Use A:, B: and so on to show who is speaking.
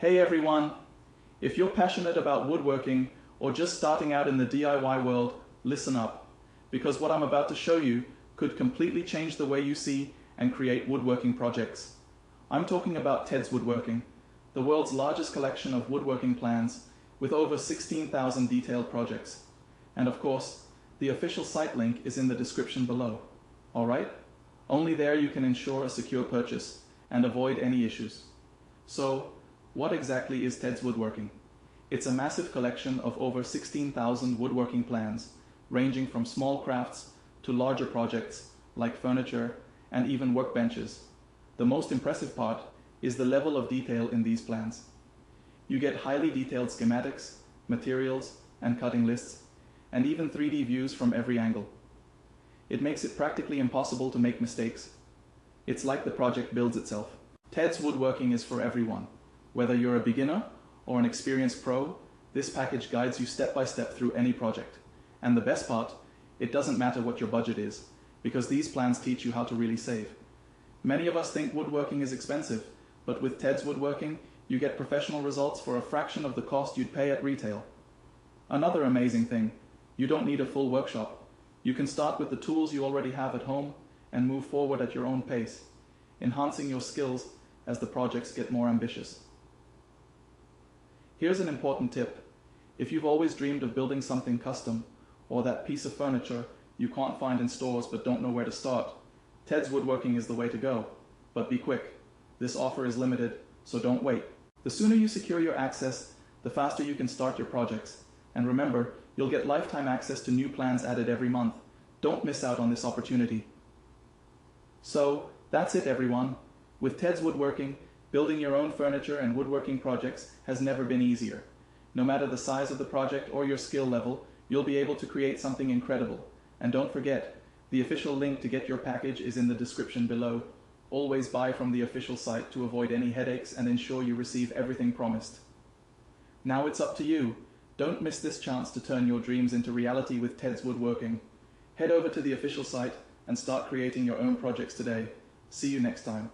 A: Hey everyone! If you're passionate about woodworking or just starting out in the DIY world, listen up, because what I'm about to show you could completely change the way you see and create woodworking projects. I'm talking about TedsWoodworking, the world's largest collection of woodworking plans with over 16,000 detailed projects. And of course, the official site link is in the description below. Alright? Only there you can ensure a secure purchase and avoid any issues. So, what exactly is TedsWoodworking? It's a massive collection of over 16,000 woodworking plans, ranging from small crafts to larger projects like furniture and even workbenches. The most impressive part is the level of detail in these plans. You get highly detailed schematics, materials, and cutting lists, and even 3D views from every angle. It makes it practically impossible to make mistakes. It's like the project builds itself. TedsWoodworking is for everyone. Whether you're a beginner or an experienced pro, this package guides you step by step through any project. And the best part, it doesn't matter what your budget is, because these plans teach you how to really save. Many of us think woodworking is expensive, but with TedsWoodworking, you get professional results for a fraction of the cost you'd pay at retail. Another amazing thing, you don't need a full workshop. You can start with the tools you already have at home and move forward at your own pace, enhancing your skills as the projects get more ambitious. Here's an important tip. If you've always dreamed of building something custom, or that piece of furniture you can't find in stores but don't know where to start, TedsWoodworking is the way to go. But be quick. This offer is limited, so don't wait. The sooner you secure your access, the faster you can start your projects. And remember, you'll get lifetime access to new plans added every month. Don't miss out on this opportunity. So, that's it everyone. With TedsWoodworking, building your own furniture and woodworking projects has never been easier. No matter the size of the project or your skill level, you'll be able to create something incredible. And don't forget, the official link to get your package is in the description below. Always buy from the official site to avoid any headaches and ensure you receive everything promised. Now it's up to you. Don't miss this chance to turn your dreams into reality with TedsWoodworking. Head over to the official site and start creating your own projects today. See you next time.